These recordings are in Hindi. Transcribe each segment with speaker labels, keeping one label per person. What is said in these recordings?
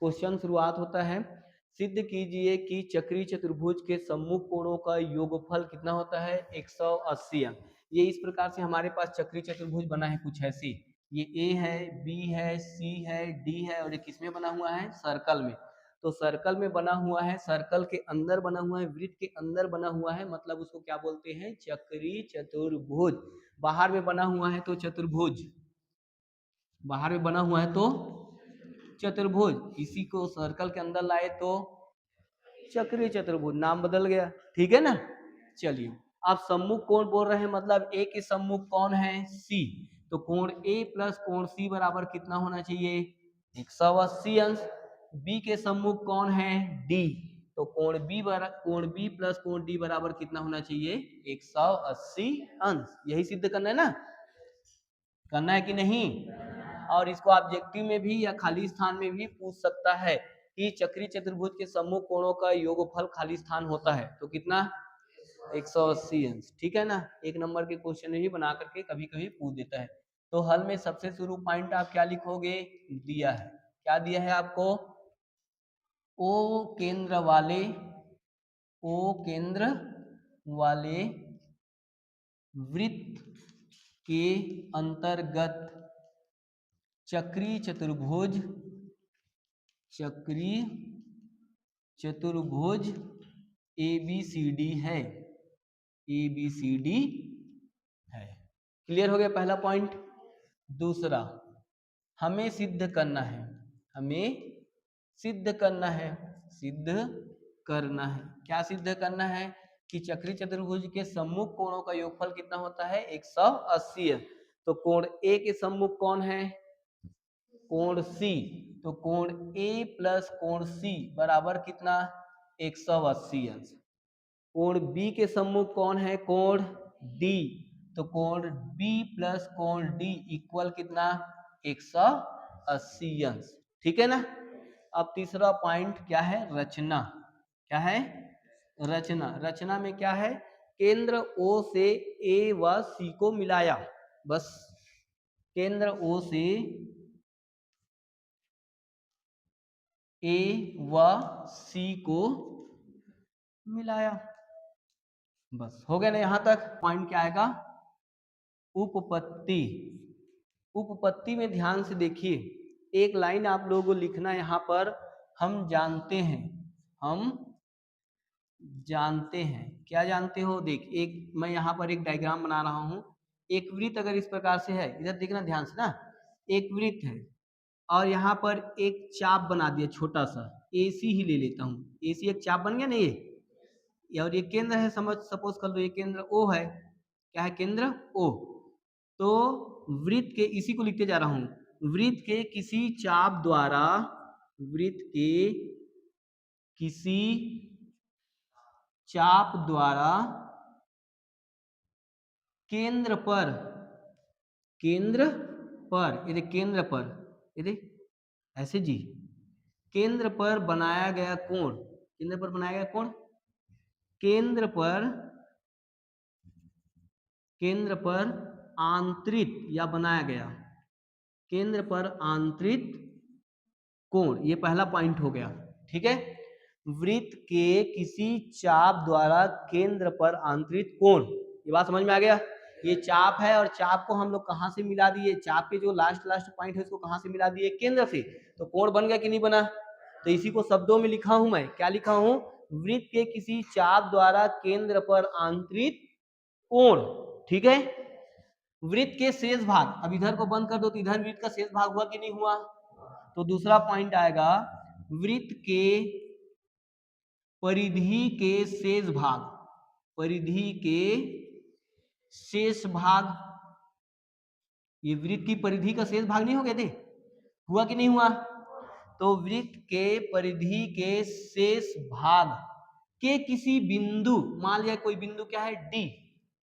Speaker 1: क्वेश्चन शुरुआत होता है, सिद्ध कीजिए कि चक्रीय चतुर्भुज के सम्मुख कोणों का योगफल कितना होता है 180 अंक। ये इस प्रकार से हमारे पास चक्रीय चतुर्भुज बना है कुछ ऐसी, ये ए है, बी है, सी है, डी है और ये किसमें बना हुआ है सर्कल में। तो सर्कल में बना हुआ है, सर्कल के अंदर बना हुआ है, वृत्त के अंदर बना हुआ है, मतलब उसको क्या बोलते हैं चक्रीय चतुर्भुज। बाहर में बना हुआ है तो चतुर्भुज, बाहर में बना हुआ है तो चतुर्भुज, इसी को सर्कल के अंदर लाए तो चक्रीय चतुर्भुज, नाम बदल गया। ठीक है ना। चलिए अब सम्मुख कोण बोल रहे हैं, मतलब ए के सम्मुख कौन है सी, तो कोण ए प्लस कोण सी बराबर कितना होना चाहिए 180 अंश। बी के सम्मुख कौन है डी, तो कोण बी प्लस कोण डी बराबर कितना होना चाहिए 180 अंश। यही सिद्ध करना है ना, करना है कि नहीं। और इसको ऑब्जेक्टिव में भी या खाली स्थान में भी पूछ सकता है कि चक्रीय चतुर्भुज के सम्मुख कोणों का योगफल खाली स्थान होता है तो कितना 180 अंश। ठीक है ना, एक नंबर के क्वेश्चन में भी बना करके कभी कभी पूछ देता है। तो हल में सबसे शुरू पॉइंट आप क्या लिखोगे, दिया है, क्या दिया है आपको, ओ केंद्र वाले वृत्त के अंतर्गत चक्रीय चतुर्भुज ABCD है, ABCD है। क्लियर हो गया पहला पॉइंट। दूसरा, हमें सिद्ध करना है, क्या सिद्ध करना है कि चक्रीय चतुर्भुज के सम्मुख कोणों का योगफल कितना होता है 180 है। तो कोण ए के सम्मुख कौन है कोण सी, तो कोण ए प्लस कोण सी बराबर कितना 180 अंश। कोण बी के सम्मुख कौन है कोण डी, तो कोण बी प्लस कोण डी इक्वल कितना 180 अंश। ठीक है ना। अब तीसरा पॉइंट क्या है, रचना। क्या है रचना, रचना में क्या है, केंद्र O से A व C को मिलाया, बस केंद्र O से A व C को मिलाया, बस हो गया ना। यहां तक पॉइंट क्या आएगा, उपपत्ति। उपपत्ति में ध्यान से देखिए, एक लाइन आप लोगों को लिखना यहाँ पर, हम जानते हैं, क्या जानते हो, देख एक मैं यहाँ पर एक डायग्राम बना रहा हूँ। एक वृत्त अगर इस प्रकार से है, इधर देखना ध्यान से ना, एक वृत्त है और यहाँ पर एक चाप बना दिया छोटा सा, AC ही ले लेता हूँ, AC एक चाप बन गया ना ये, और ये केंद्र है, सपोज कर लो ये केंद्र O है, क्या है केंद्र O। तो वृत्त के, इसी को लिखते जा रहा हूं, वृत्त के किसी चाप द्वारा, वृत्त के किसी चाप द्वारा केंद्र पर, ये देख केंद्र पर, ये देख ऐसे जी, केंद्र पर बनाया गया कोण, केंद्र पर बनाया गया कोण, केंद्र पर आंतरित या बनाया गया, केंद्र पर आंतरित कोण, ये पहला पॉइंट हो गया। ठीक है, वृत्त के किसी चाप द्वारा केंद्र पर आंतरित कोण, ये बात समझ में आ गया। ये चाप है और चाप को हम लोग कहां से मिला दिए, चाप के जो लास्ट पॉइंट है उसको कहां से मिला दिए, केंद्र से, तो कोण बन गया कि नहीं बना। तो इसी को शब्दों में लिखा हूं मैं, क्या लिखा हूं, वृत्त के किसी चाप द्वारा केंद्र पर आंतरित कोण। ठीक है, वृत्त के शेष भाग, अब इधर को बंद कर दो तो इधर वृत्त का शेष भाग हुआ कि नहीं हुआ। तो दूसरा पॉइंट आएगा, वृत्त के परिधि के शेष भाग, परिधि के शेष भाग, ये वृत्त की परिधि का शेष भाग नहीं हो गए थे, हुआ कि नहीं हुआ। तो वृत्त के परिधि के शेष भाग के किसी बिंदु, मान लिया कोई बिंदु क्या है डी,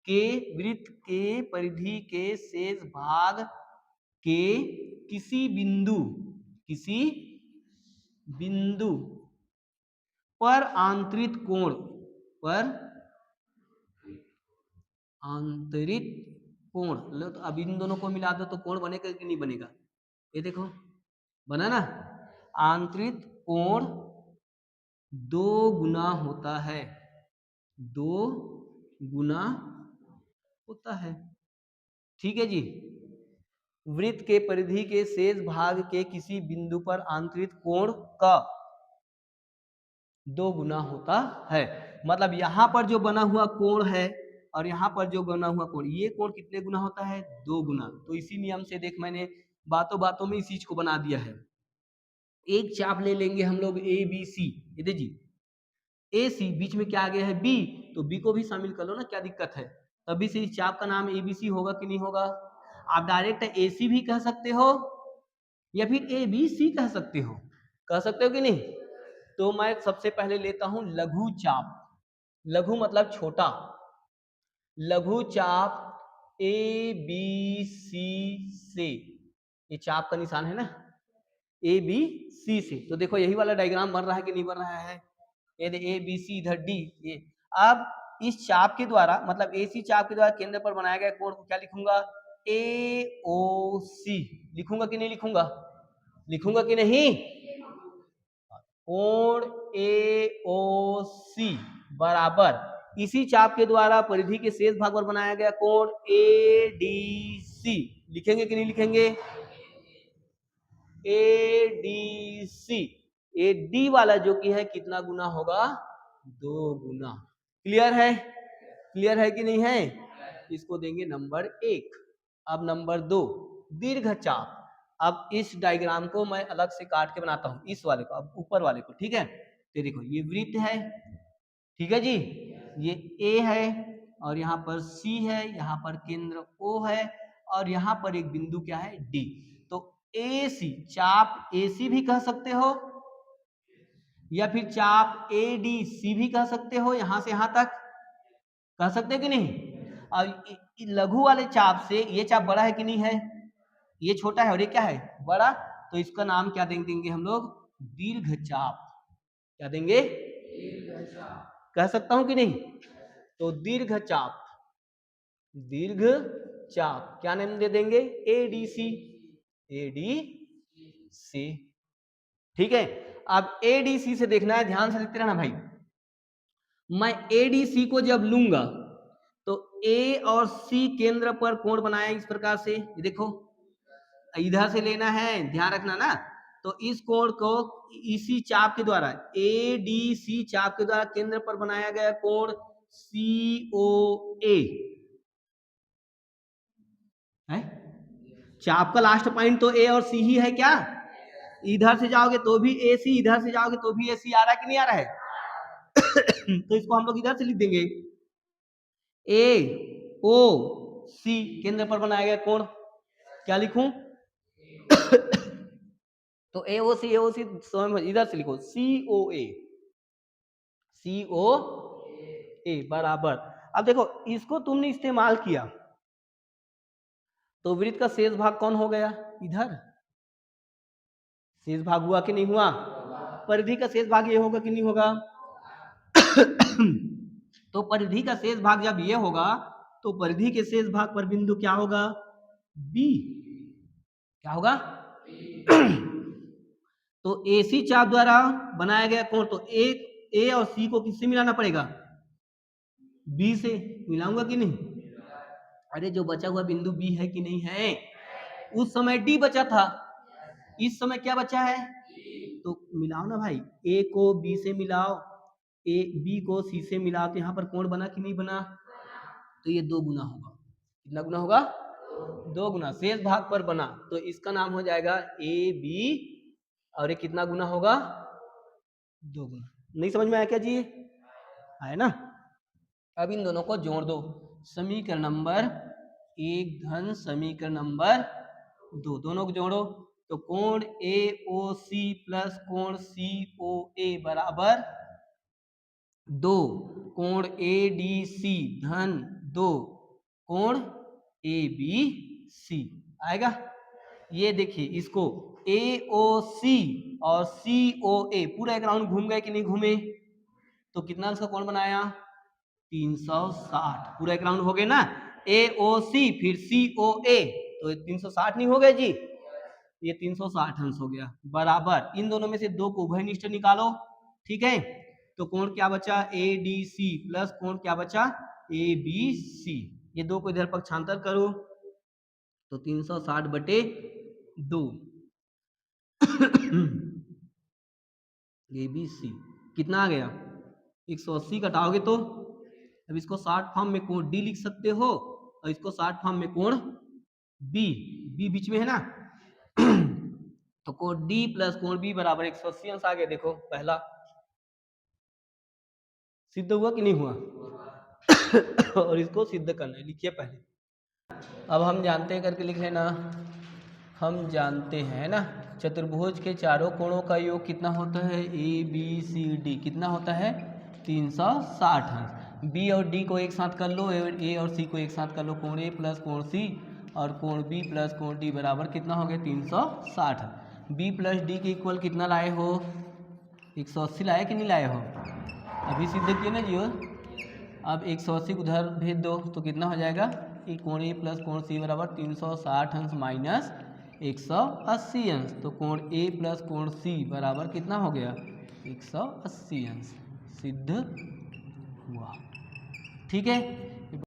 Speaker 1: के वृत्त के परिधि के शेष भाग के किसी बिंदु पर आंतरित कोण, पर आंतरित कोण, लो तो अब इन दोनों को मिला दो तो कोण बनेगा कि नहीं बनेगा, ये देखो बना ना। आंतरिक कोण 2 गुना होता है, 2 गुना होता है। ठीक है जी। वृत्त के परिधि के शेष भाग के किसी बिंदु पर आंतरिक कोण का 2 गुना होता है। मतलब यहां पर जो बना हुआ कोण है और यहाँ पर जो बना हुआ कोण, ये कोण कितने गुना होता है? 2 गुना। तो इसी नियम से देख मैंने बातों बातों में इस चीज को बना दिया है। एक चाप ले लेंगे हम लोग ए बी सी, ये देखिए ए सी, बीच में क्या आ गया है? बी, तो बी को भी शामिल कर लो ना, क्या दिक्कत है? तभी से इस चाप का नाम ए बी सी होगा कि नहीं होगा? आप डायरेक्ट ए सी भी कह सकते हो या फिर ए बी सी कह सकते हो, कह सकते हो कि नहीं? तो मैं सबसे पहले लेता हूं लघु चाप। लघु मतलब छोटा। लघु चाप ए बी सी से, ये चाप का निशान है ना, ए बी सी से। तो देखो यही वाला डायग्राम बन रहा है कि नहीं बन रहा है? ये ए बी सी इधर डी, ये अब इस चाप के द्वारा, मतलब ए सी चाप के द्वारा केंद्र पर बनाया गया कोण को क्या लिखूंगा? ए ओ सी। लिखूंगा कि नहीं लिखूंगा? लिखूंगा कि नहीं? कोण ए ओ सी बराबर इसी चाप के द्वारा परिधि के शेष भाग पर बनाया गया कोण ए डी सी। लिखेंगे कि नहीं लिखेंगे? A D C, A D वाला जो कि है कितना गुना होगा? 2 गुना। क्लियर है? क्लियर है कि नहीं है? इसको देंगे नंबर 1। अब नंबर 2, दीर्घ चाप। अब इस डायग्राम को मैं अलग से काट के बनाता हूं, इस वाले को, अब ऊपर वाले को। ठीक है, तो देखो ये वृत्त है, ठीक है जी, ये ए है और यहाँ पर सी है, यहाँ पर केंद्र ओ है और यहाँ पर एक बिंदु क्या है? डी। तो ए सी, चाप ए सी भी कह सकते हो या फिर चाप ए डी सी भी कह सकते हो, यहां से यहां तक कह सकते हो कि नहीं? और लघु वाले चाप से ये चाप बड़ा है कि नहीं है? ये छोटा है और ये क्या है? बड़ा। तो इसका नाम क्या देंगे हम लोग? दीर्घ चाप। क्या देंगे? कह सकता हूं कि नहीं? तो दीर्घ चाप, दीर्घ चाप क्या नाम दे देंगे? ADC, ADC. ठीक है, अब एडीसी से देखना है, ध्यान से देखते रहना भाई। मैं एडीसी को जब लूंगा तो ए और सी केंद्र पर कोण बनाया इस प्रकार से, देखो इधर से लेना है, ध्यान रखना ना। तो इस कोण को इसी चाप के द्वारा, ए डी सी चाप के द्वारा केंद्र पर बनाया गया कोण सी ओ ए है। चाप का लास्ट पॉइंट तो ए और सी ही है क्या? इधर से जाओगे तो भी ए सी, इधर से जाओगे तो भी ए सी आ रहा है कि नहीं आ रहा है? तो इसको हम लोग इधर से लिख देंगे, ए ओ सी केंद्र पर बनाया गया कोण। क्या लिखूं? तो ए ओ सी इधर से लिखो सी ओ ए, सी ओ ए बराबर। अब देखो इसको तुमने इस्तेमाल किया तो वृत्त का शेष भाग कौन हो गया? इधर शेष भाग हुआ कि नहीं हुआ? परिधि का शेष भाग ये होगा कि नहीं होगा? तो परिधि का शेष भाग जब ये होगा तो परिधि के शेष भाग पर बिंदु क्या होगा? बी। क्या होगा? तो एसी चाप द्वारा बनाया गया कोण, तो ए और सी को किससे मिलाना पड़ेगा? बी से। मिलाऊंगा कि नहीं? अरे जो बचा हुआ बिंदु बी है कि नहीं है? उस समय डी बचा था, इस समय क्या बचा है? तो मिलाओ ना भाई, ए को बी से मिलाओ, ए बी को सी से मिलाओ, तो यहाँ पर कोण बना कि नहीं बना? तो ये 2 गुना होगा। कितना गुना होगा? 2 गुना शेष भाग पर बना, तो इसका नाम हो जाएगा ए बी। और ये कितना गुना होगा? 2 गुना। नहीं समझ में आया क्या जी? है ना? अब इन दोनों को जोड़ दो, समीकरण नंबर 1 धन समीकरण नंबर 2, दोनों को जोड़ो तो कोण ए ओ सी प्लस कोण सी ओ ए बराबर 2, कोण ए डी सी धन 2 कोण ए बी सी आएगा। ये देखिए इसको ए ओ सी और सी ओ ए पूरा एक राउंड घूम गए कि नहीं घूमे? तो कितना इसका कोण बनाया? 360। पूरा एक राउंड हो गए ना, ए ओ सी फिर सी ओ ए, तो 360 नहीं हो गए जी? ये 360 अंश हो गया, बराबर इन दोनों में से दो को उभयनिष्ठ निकालो। ठीक है, तो कोण क्या बचा, ADC प्लस कोण क्या बचा, ABC। ये दो को इधर पक्षांतर करो तो 360/2 ABC कितना आ गया, 180 घटाओगे तो, अब इसको 60 फॉर्म में कोण D लिख सकते हो और इसको 60 फॉर्म में कोण B, B बीच में है ना तो कोण D प्लस कोण B बराबर 180 अंश आ गया। देखो पहला सिद्ध हुआ कि नहीं हुआ और इसको सिद्ध करना है, लिखिए पहले। अब हम जानते हैं करके लिख लेना, हम जानते हैं ना चतुर्भुज के चारों कोणों का योग कितना होता है, ABCD कितना होता है 360 अंश। B और D को एक साथ कर लो, A और C को एक साथ कर लो, कोण A प्लस कोण C और कोण B प्लस कोण D बराबर कितना हो गया 360। B प्लस D के इक्वल कितना लाए हो, 180 लाए कि नहीं लाए हो, अभी सिद्ध किए ना जी। अब 180 को उधर भेज दो तो कितना हो जाएगा कि कोण A प्लस कोण C बराबर 360 अंश माइनस 180 अंश, तो कोण A प्लस कोण C बराबर कितना हो गया 180 अंश, सिद्ध हुआ। ठीक है।